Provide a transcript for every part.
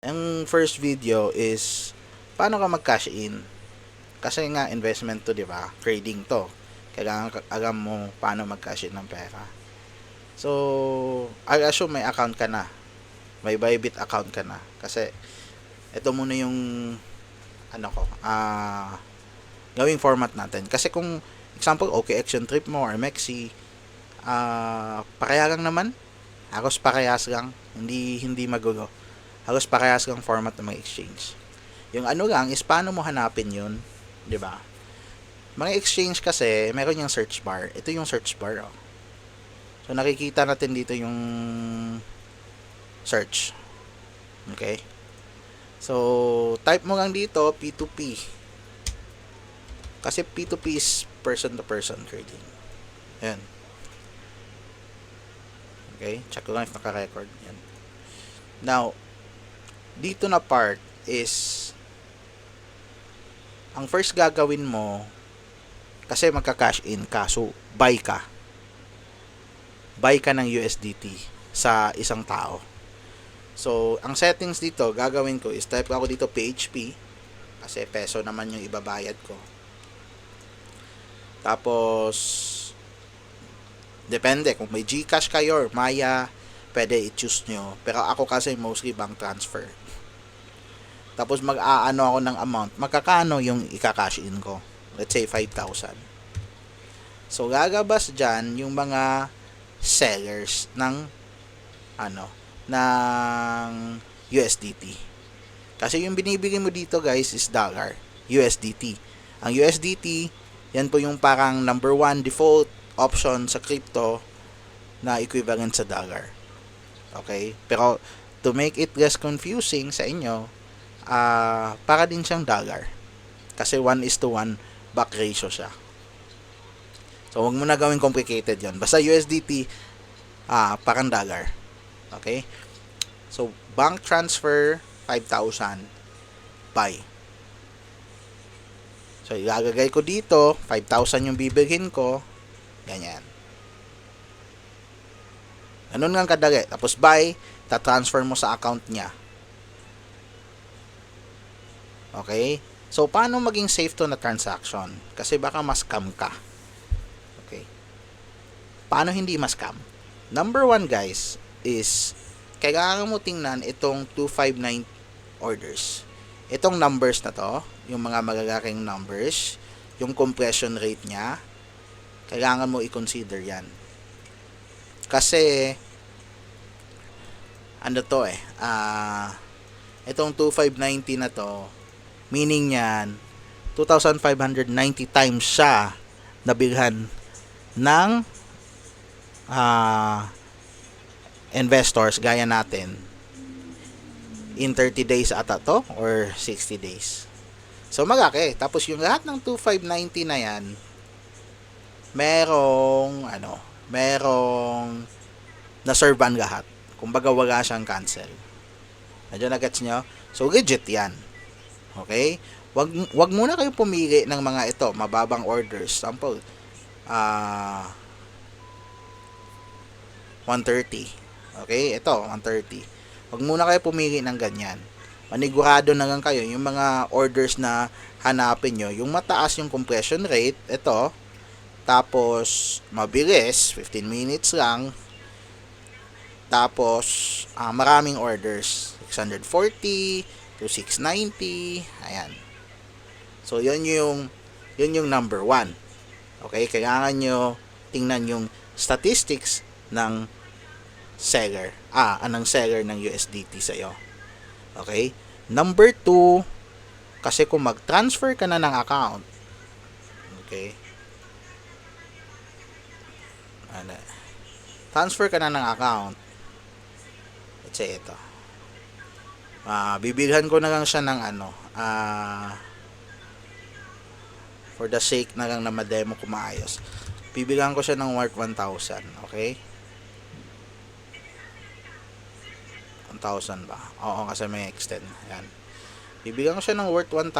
Ang first video is paano ka mag-cash in. Kasi nga investment to, 'di ba? Trading to. Kailangan alam mo paano mag-cash in ng pera. So, I assume may account ka na. May Bybit account ka na. Kasi ito muna yung ano ko, gawing format natin. Kasi kung example, OKX yung trip mo or Mexi, pareha lang naman. Halos parehas lang. Hindi magulo. Halos parehas lang format ng mga exchange. Yung ano lang is paano mo hanapin yun, 'di ba? Mga exchange kasi meron yung search bar. Ito yung search bar, oh. So nakikita natin dito yung search. Okay? So type mo lang dito P2P. Kasi P2P is person to person trading. Yan. Okay? Check ko lang if naka-record. Yan. Now, dito na part is ang first gagawin mo kasi magka-cash in ka, so buy ka ng USDT sa isang tao. So ang settings dito gagawin ko is type ako dito PHP kasi peso naman yung ibabayad ko. Tapos depende kung may GCash kayo or Maya, pwede i-choose nyo, pero ako kasi mostly bank transfer. Tapos mag-aano ako ng amount, magkakano yung ika-cash in ko, let's say 5,000. So gagabas dyan yung mga sellers ng ano ng USDT. Kasi yung binibigay mo dito guys is dollar, USDT. Ang USDT, yan po yung parang number one default option sa crypto na equivalent sa dollar. Okay? Pero to make it less confusing sa inyo, para din siyang dollar. Kasi 1:1 back ratio siya. So, huwag mo na gawing complicated yon. Basta USDT, parang dollar. Okay? So, bank transfer, 5,000. Buy. So, ilalagay ko dito, 5,000 yung bibilhin ko. Ganyan. Ganun nga kadali. Tapos, buy, ta-transfer mo sa account niya. Okay? So, paano maging safe to na transaction? Kasi baka ma-scam ka. Okay? Paano hindi ma-scam? Number one, guys, is kailangan mo tingnan itong 259 orders. Itong numbers na to, yung mga magagaling numbers, yung compression rate niya, kailangan mo i-consider yan. Kasi, ano to itong 2590 na to, meaning yan, 2,590 times siya nabilhan ng investors gaya natin in 30 days ata to or 60 days. So malaki. Tapos yung lahat ng 2,590 na yan, merong na-servan lahat. Kumbaga wala siyang cancel. Medyo na-gets nyo? So legit yan. Okay? Wag muna kayo pumili ng mga ito, mababang orders. Sample, 130. Okay? Ito, 130. Wag muna kayo pumili ng ganyan. Manigurado na lang kayo yung mga orders na hanapin nyo. Yung mataas yung compression rate, ito. Tapos, mabilis, 15 minutes lang. Tapos, maraming orders. 640 to 690. Ayan. So, yun yung number one. Okay? Kailangan nyo tingnan yung statistics ng seller. Anong seller ng USDT sa'yo. Okay? Number two, kasi kung mag-transfer ka na ng account, okay? Transfer ka na ng account, let's say ito. Bibilhan ko na lang siya ng for the sake na lang na ma-demo ko maayos. Bibilhan ko siya ng worth 1,000. Okay? 1,000 ba? Oo, kasi may extend. Ayan. Bibigyan ko siya ng worth 1,000.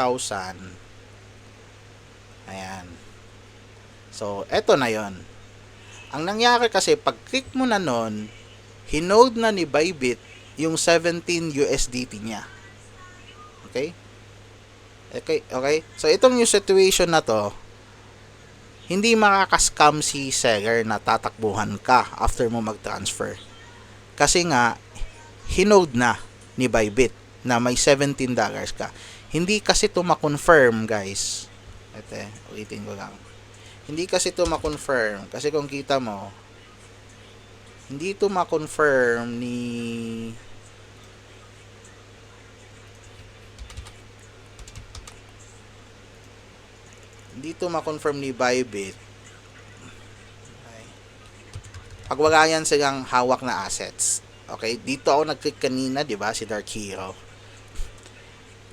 Ayan. So, eto na yon. Ang nangyari kasi, pag-click mo na nun, hinode na ni Bybit yung 17 USDT niya. Okay? Okay? So, itong yung situation na to, hindi makaka-scam si seller na tatakbuhan ka after mo mag-transfer. Kasi nga, hinode na ni Bybit na may $17 ka. Hindi kasi to ma-confirm, guys. Ito, ulitin ko lang. Hindi kasi to ma-confirm. Kasi kung kita mo, hindi to ma-confirm ni Bybit. Okay. Pag wala yan silang hawak na assets. Okay, dito ako nag-click kanina, 'di ba, si Dark Hero.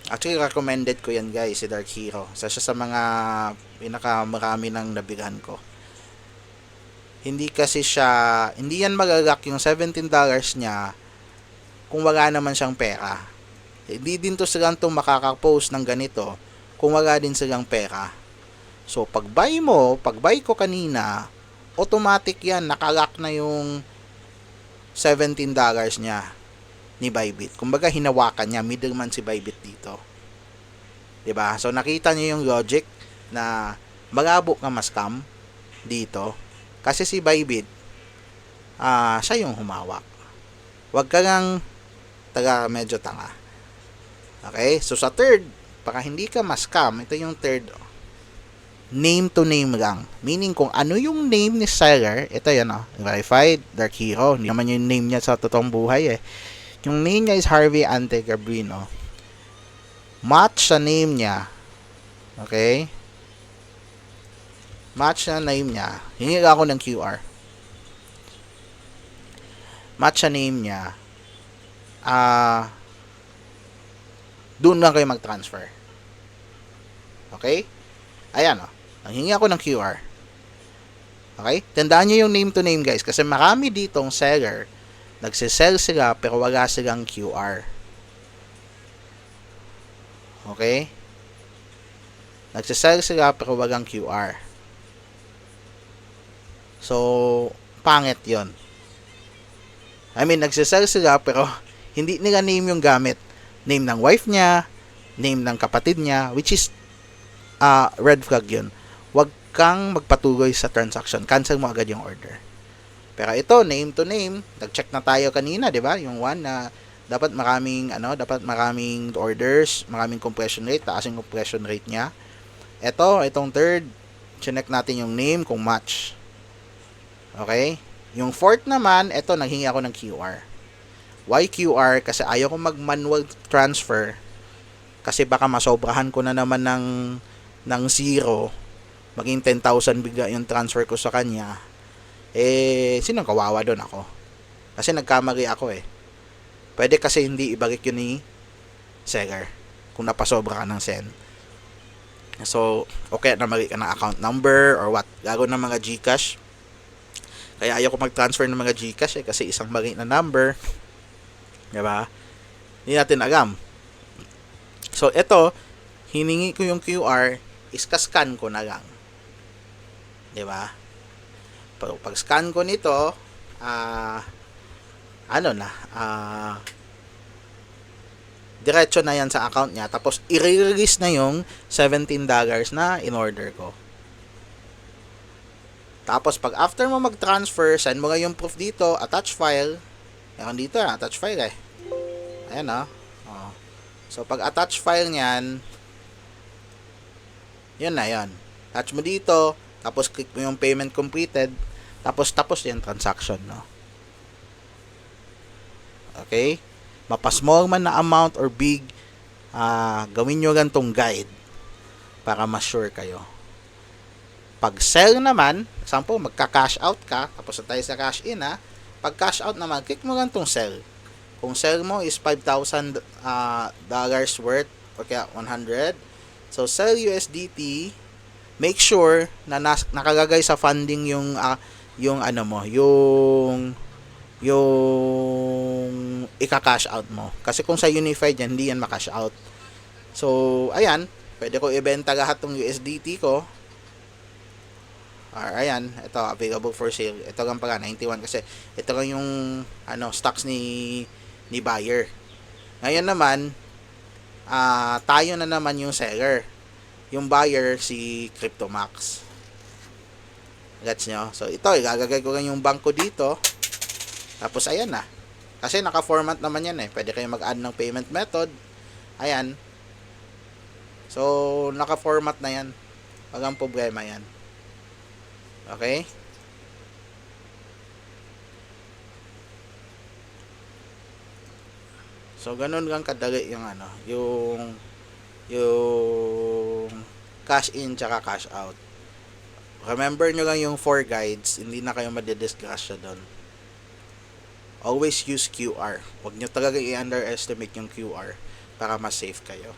Actually, recommended ko yan, guys, si Dark Hero. Isa siya sa mga pinakamarami ng nabigan ko. Hindi yan magagak yung $17 niya kung wala naman siyang pera. Hindi din to silang makaka-post ng ganito kung wala din silang pera. So, pag buy ko kanina, automatic yan, nakalock na yung $17 niya ni Bybit. Kumbaga, hinawakan niya, middleman si Bybit dito. 'Di ba? So, nakita niyo yung logic na malabo ka ma-scam dito. Kasi si Bybit, siya yung humawak. Huwag ka lang medyo tanga. Okay? So, sa third, para hindi ka ma-scam, ito yung third, name to name lang. Meaning, kung ano yung name ni seller, ito yan, verified, Dark Hero. Hindi naman yung name niya sa totoong buhay eh. Yung name niya is Harvey Ante Gabrino. Match sa name niya. Okay? Match sa name niya. Hingi ako ng QR. Match sa name niya. Doon lang kayo mag-transfer. Okay? Ayan, hingi ako ng QR. Okay? Tandaan nyo yung name to name, guys. Kasi marami ditong seller. Nagsisell sila pero wala silang QR. Okay? Nagsisell sila pero walang QR. So, pangit yon. I mean, nagsisell sila pero hindi nila name yung gamit. Name ng wife niya, name ng kapatid niya, which is red flag yun. Huwag kang magpatuloy sa transaction. Cancel mo agad yung order. Pero ito, name to name, nag-check na tayo kanina, 'di ba? Yung one na dapat maraming orders, maraming compression rate, taas yung compression rate niya. Itong third, check natin yung name kung match. Okay? Yung fourth naman, naghingi ako ng QR. Why QR? Kasi ayaw ko mag-manual transfer kasi baka masobrahan ko na naman ng zero, maging 10,000 bigla yung transfer ko sa kanya. Sinong kawawa doon ako? Kasi nagkamali ako eh. Pwede kasi hindi ibalik yun ni seller kung napasobra ka ng send. So, okay na mali ka ng account number or what. Gago ng mga GCash. Kaya ayaw ko mag-transfer ng mga GCash kasi isang mali na number. Diba? Hindi natin alam. So, hiningi ko yung QR, iska-scan ko na lang. Diba? Pag scan ko nito, diretso na yan sa account niya. Tapos, i-release na yung $17 na in-order ko. Tapos, pag after mo mag-transfer, send mo nga yung proof dito, attach file. Meron dito, attach file eh. Ayan So, pag attach file niyan, yun na yun. Attach mo dito, tapos click mo yung payment completed, tapos yung transaction, Okay? Mapa-small man na amount or big, gawin nyo gantong guide para ma-sure kayo. Pag sell naman, example, magka-cash out ka, tapos tayo sa cash in, pag cash out naman, click mo gantong sell. Kung sell mo is $5,000 worth, o kaya 100, so sell USDT, make sure na nakalagay sa funding yung ika-cash out mo. Kasi kung sa Unified yan, hindi yan ma-cash out. So, ayan, pwede ko ibenta lahat ng USDT ko. Ayan, ito available for sale. Ito lang pala 91 kasi ito lang yung stocks ni ni buyer. Ngayon naman, tayo na naman yung seller. Yung buyer, si CryptoMax. Gets nyo? So, ito, igagagay ko lang yung bangko dito. Tapos, ayan na. Kasi naka-format naman yan eh. Pwede kayo mag-add ng payment method. Ayan. So, naka-format na yan. Wag ang problema yan. Okay? So, ganun lang kadali yung yung cash in tsaka cash out. Remember nyo lang yung 4 guides, hindi na kayo madidisgrasya doon. Always use QR. Huwag nyo talaga i-underestimate yung QR para mas safe kayo.